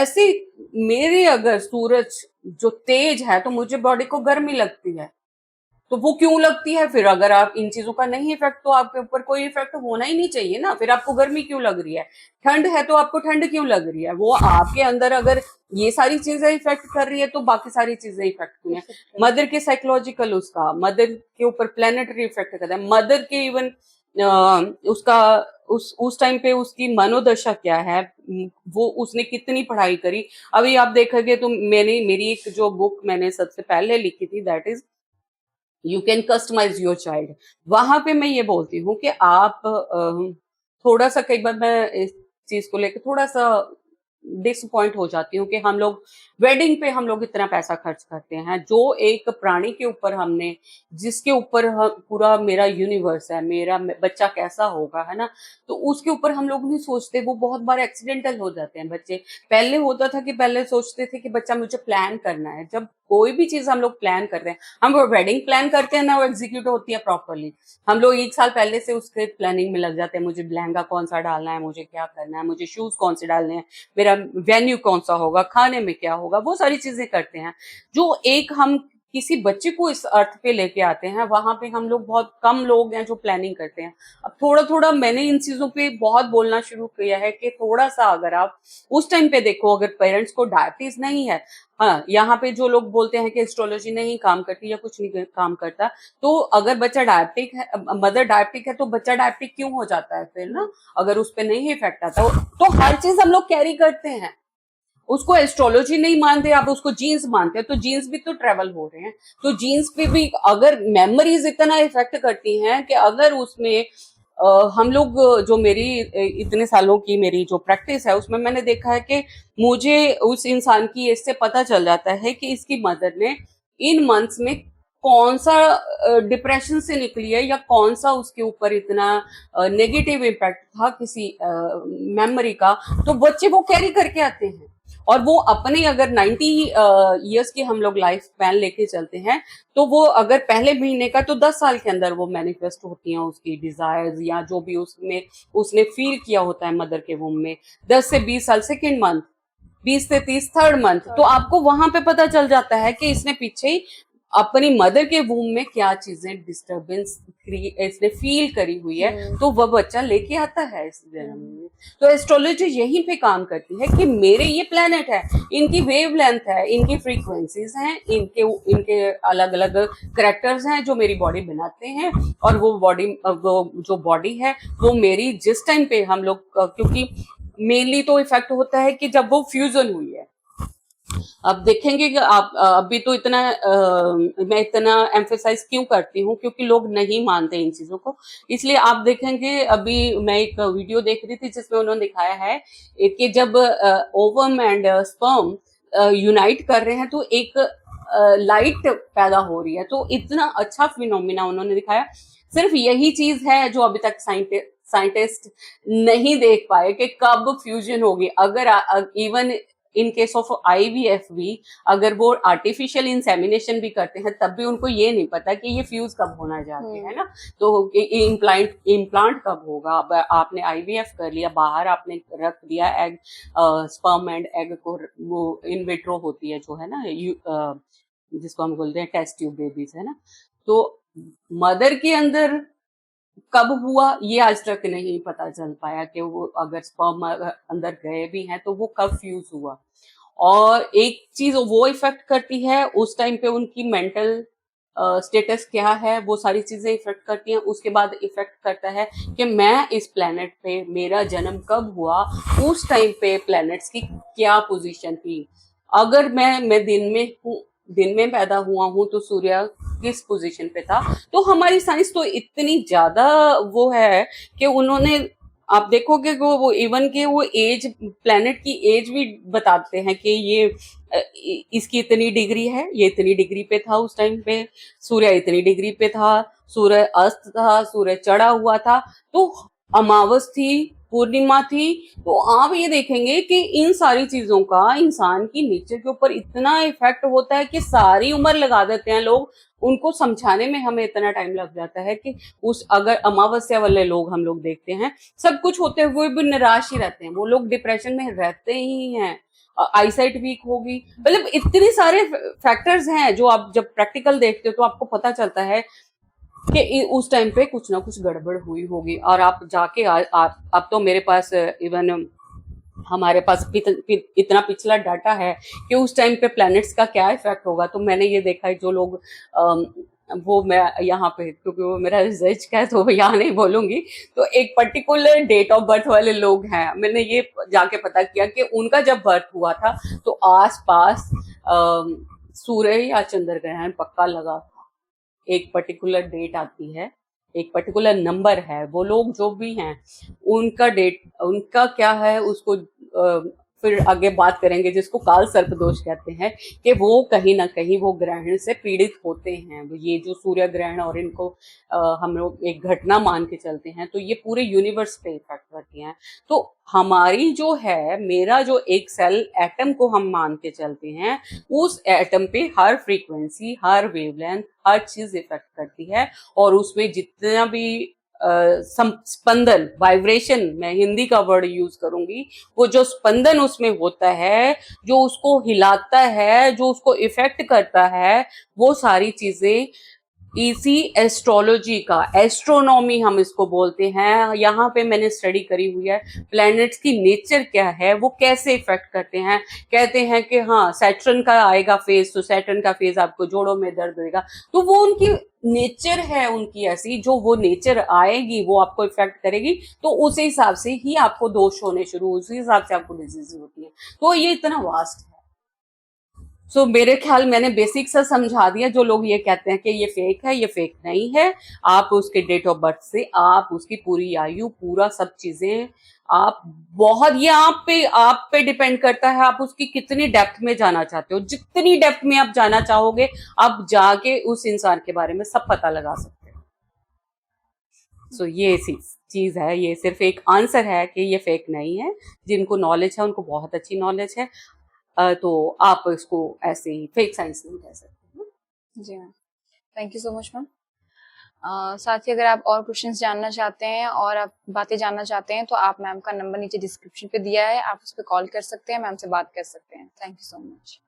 ऐसे मेरे अगर सूरज जो तेज है तो मुझे बॉडी को गर्मी लगती है, तो वो क्यों लगती है? फिर अगर आप इन चीजों का नहीं इफेक्ट, तो आपके ऊपर कोई इफेक्ट होना ही नहीं चाहिए ना। फिर आपको गर्मी क्यों लग रही है? ठंड है तो आपको ठंड क्यों लग रही है? वो आपके अंदर अगर ये सारी चीजें इफेक्ट कर रही है तो बाकी सारी चीजें इफेक्ट क्यों है? मदर के साइकोलॉजिकल, उसका मदर के ऊपर प्लेनेटरी इफेक्ट करता है, मदर के इवन उसका उस टाइम पे उसकी मनोदशा क्या है, वो उसने कितनी पढ़ाई करी। अभी आप देखोगे तो मेरी एक जो बुक मैंने सबसे पहले लिखी थी, that is you can customise your child. वहां पे मैं ये बोलती हूँ कि आप थोड़ा सा, कई बार मैं इस चीज को लेकर थोड़ा सा डिसअपॉइंट हो जाती हूँ कि हम लोग वेडिंग पे हम लोग इतना पैसा खर्च करते हैं, जो एक प्राणी के ऊपर हमने, जिसके ऊपर पूरा मेरा यूनिवर्स है, मेरा बच्चा कैसा होगा, है ना, तो उसके ऊपर हम लोग नहीं सोचते। वो बहुत बार एक्सीडेंटल हो जाते हैं बच्चे। पहले होता था कि पहले सोचते थे कि बच्चा मुझे प्लान करना है। जब कोई भी चीज हम लोग प्लान कर रहे हैं, हम वो वेडिंग प्लान करते हैं ना, वो एग्जीक्यूट होती है प्रॉपरली। हम लोग एक साल पहले से उसके प्लानिंग में लग जाते हैं, मुझे लहंगा कौन सा डालना है, मुझे क्या करना है, मुझे शूज कौन से डालने हैं, मेरा वेन्यू कौन सा होगा, खाने में क्या होगा, वो सारी चीजें करते हैं। जो एक हम किसी बच्चे को इस अर्थ पे लेके आते हैं, वहां पे हम लोग बहुत कम लोग हैं जो प्लानिंग करते हैं। अब थोड़ा थोड़ा मैंने इन चीजों पे बहुत बोलना शुरू किया है कि थोड़ा सा अगर आप उस टाइम पे देखो, अगर पेरेंट्स को डायबिटीज नहीं है, हाँ, यहाँ पे जो लोग बोलते हैं कि एस्ट्रोलॉजी नहीं काम करती या कुछ नहीं काम करता, तो अगर बच्चा डायबिटिक है, मदर डायबिटिक है, तो बच्चा डायबिटिक क्यों हो जाता है फिर ना? अगर उस पर नहीं इफेक्ट आता तो हर चीज हम लोग कैरी करते हैं। उसको एस्ट्रोलॉजी नहीं मानते, आप उसको जीन्स मानते हैं, तो जीन्स भी तो ट्रेवल हो रहे हैं। तो जीन्स पे भी अगर मेमोरीज इतना इफेक्ट करती हैं कि अगर उसमें हम लोग, जो मेरी इतने सालों की मेरी जो प्रैक्टिस है, उसमें मैंने देखा है कि मुझे उस इंसान की एज से पता चल जाता है कि इसकी मदर ने इन मंथ्स में कौन सा डिप्रेशन से निकली है, या कौन सा उसके ऊपर इतना नेगेटिव इम्पैक्ट था किसी मेमोरी का। तो बच्चे वो कैरी करके आते हैं, और वो अपने अगर 90 इयर्स की हम लोग लाइफ स्पैन लेके चलते हैं, तो वो अगर पहले महीने का, तो 10 साल के अंदर वो मैनिफेस्ट होती हैं उसकी डिजायर्स, या जो भी उसमें उसने फील किया होता है मदर के वूम में। 10 से 20 साल सेकेंड मंथ, 20 से 30 थर्ड मंथ, तो आपको वहां पे पता चल जाता है कि इसने पीछे ही अपनी मदर के वूम में क्या चीजें डिस्टरबेंस इसने फील करी हुई है, तो वह बच्चा लेके आता है इस जन्म में। तो एस्ट्रोलॉजी यहीं पे काम करती है कि मेरे ये प्लेनेट है, इनकी वेवलेंथ है, इनकी फ्रीक्वेंसीज हैं, इनके अलग अलग करेक्टर्स हैं जो मेरी बॉडी बनाते हैं, और वो जो बॉडी है वो मेरी जिस टाइम पे हम लोग, क्योंकि मेनली तो इफेक्ट होता है कि जब वो फ्यूजन हुई है। अब देखेंगे कि आप अभी तो इतना मैं इतना एम्फेसाइज क्यों करती हूँ, क्योंकि लोग नहीं मानते इन चीजों को। इसलिए आप देखेंगे, अभी मैं एक वीडियो देख रही थी जिसमें उन्होंने दिखाया है कि जब ओवम एंड स्पर्म यूनाइट कर रहे हैं तो एक लाइट पैदा हो रही है। तो इतना अच्छा फिनोमिना उन्होंने दिखाया। सिर्फ यही चीज है जो अभी तक साइंटिस्ट नहीं देख पाए कि कब फ्यूजन होगी। अगर even in case of IVF भी, अगर वो आर्टिफिशियल इंसेमिनेशन भी करते हैं, तब भी उनको ये नहीं पता कि ये फ्यूज कब होना जाते हैं ना। तो इम्प्लांट कब होगा? अब आपने आईवीएफ कर लिया, बाहर आपने रख दिया एग, स्पर्म एंड एग को, वो इन विट्रो होती है जो है ना, जिसको हम बोलते हैं टेस्ट ट्यूब बेबीज, है ना। तो मदर के अंदर कब हुआ ये आज तक नहीं पता चल पाया कि वो अगर स्पर्म अंदर गए भी हैं तो वो कब फ्यूज हुआ। और एक चीज वो इफेक्ट करती है उस टाइम पे उनकी मेंटल स्टेटस क्या है, वो सारी चीजें इफेक्ट करती हैं। उसके बाद इफेक्ट करता है कि मैं इस प्लेनेट पे, मेरा जन्म कब हुआ, उस टाइम पे प्लैनेट्स की क्या पोजीशन थी। अगर मैं दिन में पैदा हुआ हूं तो सूर्य किस पोजीशन पे था। तो हमारी साइंस तो इतनी ज्यादा वो है कि उन्होंने, आप देखोगे वो इवन के वो एज, प्लेनेट की एज भी बताते हैं कि ये इसकी इतनी डिग्री है, ये इतनी डिग्री पे था उस टाइम पे, सूर्य इतनी डिग्री पे था, सूर्य अस्त था, सूर्य चढ़ा हुआ था, तो अमावस थी, पूर्णिमा थी, तो आप ये देखेंगे कि इन सारी चीजों का इंसान की नेचर के ऊपर इतना इफेक्ट होता है कि सारी उम्र लगा देते हैं लोग। उनको समझाने में हमें इतना टाइम लग जाता है कि उस अगर अमावस्या वाले लोग हम लोग देखते हैं, सब कुछ होते हुए भी निराश ही रहते हैं, वो लोग डिप्रेशन में रहते ही हैं। आईसाइट वीक होगी, मतलब इतने सारे फैक्टर्स हैं जो आप जब प्रैक्टिकल देखते हो तो आपको पता चलता है कि उस टाइम पे कुछ ना कुछ गड़बड़ हुई होगी। और आप जाके अब तो मेरे पास इवन हमारे पास इतना पिछला डाटा है कि उस टाइम पे प्लैनेट्स का क्या इफेक्ट होगा। तो मैंने ये देखा है जो लोग वो मैं यहाँ पे, क्योंकि वो मेरा रिसर्च का है तो यहाँ नहीं बोलूंगी, तो एक पर्टिकुलर डेट ऑफ बर्थ वाले लोग हैं, मैंने ये जाके पता किया कि उनका जब बर्थ हुआ था तो आस पास सूर्य या चंद्र ग्रहण पक्का लगा था। एक पर्टिकुलर डेट आती है, एक पर्टिकुलर नंबर है, वो लोग जो भी हैं उनका डेट, उनका क्या है उसको फिर आगे बात करेंगे, जिसको काल सर्प दोष कहते हैं, कि वो कहीं ना कहीं वो ग्रहण से पीड़ित होते हैं। ये जो सूर्य ग्रहण और इनको हम लोग एक घटना मान के चलते हैं, तो ये पूरे यूनिवर्स पे इफेक्ट करती हैं। तो हमारी जो है, मेरा जो एक सेल एटम को हम मान के चलते हैं, उस एटम पे हर फ्रीक्वेंसी, हर वेवलेंथ, हर चीज इफेक्ट करती है। और उसमें जितना भी स्पंदन, वाइब्रेशन, मैं हिंदी का वर्ड यूज करूंगी, वो जो स्पंदन उसमें होता है, जो उसको हिलाता है, जो उसको इफेक्ट करता है, वो सारी चीजें इसी एस्ट्रोलॉजी का, एस्ट्रोनॉमी हम इसको बोलते हैं, यहाँ पे मैंने स्टडी करी हुई है। प्लैनेट्स की नेचर क्या है, वो कैसे इफेक्ट करते हैं। कहते हैं कि हाँ सैटर्न का आएगा फेज, तो सैटर्न का फेज आपको जोड़ों में दर्द देगा, तो वो उनकी नेचर है, उनकी ऐसी जो वो नेचर आएगी वो आपको इफेक्ट करेगी। तो उस हिसाब से ही आपको दोष होने शुरू, उसी हिसाब से आपको डिजीज होती है। तो ये इतना वास्ट है। सो मेरे ख्याल मैंने बेसिक सा समझा दिया। जो लोग ये कहते हैं कि ये फेक है, ये फेक नहीं है। आप उसके डेट ऑफ बर्थ से, आप उसकी पूरी आयु, पूरा सब चीजें, आप बहुत, ये आप पे डिपेंड करता है, आप उसकी कितनी डेप्थ में जाना चाहते हो। जितनी डेप्थ में आप जाना चाहोगे, आप जाके उस इंसान के बारे में सब पता लगा सकते हो। सो ये चीज है, ये सिर्फ एक आंसर है कि ये फेक नहीं है। जिनको नॉलेज है उनको बहुत अच्छी नॉलेज है, तो आप इसको ऐसे ही फेक साइंस नहीं कह सकते। जी ma'am, thank you so much ma'am. साथ ही अगर आप और क्वेश्चंस जानना चाहते हैं और आप बातें जानना चाहते हैं तो आप मैम का नंबर नीचे डिस्क्रिप्शन पे दिया है, आप उस पर कॉल कर सकते हैं, मैम से बात कर सकते हैं। Thank you so much.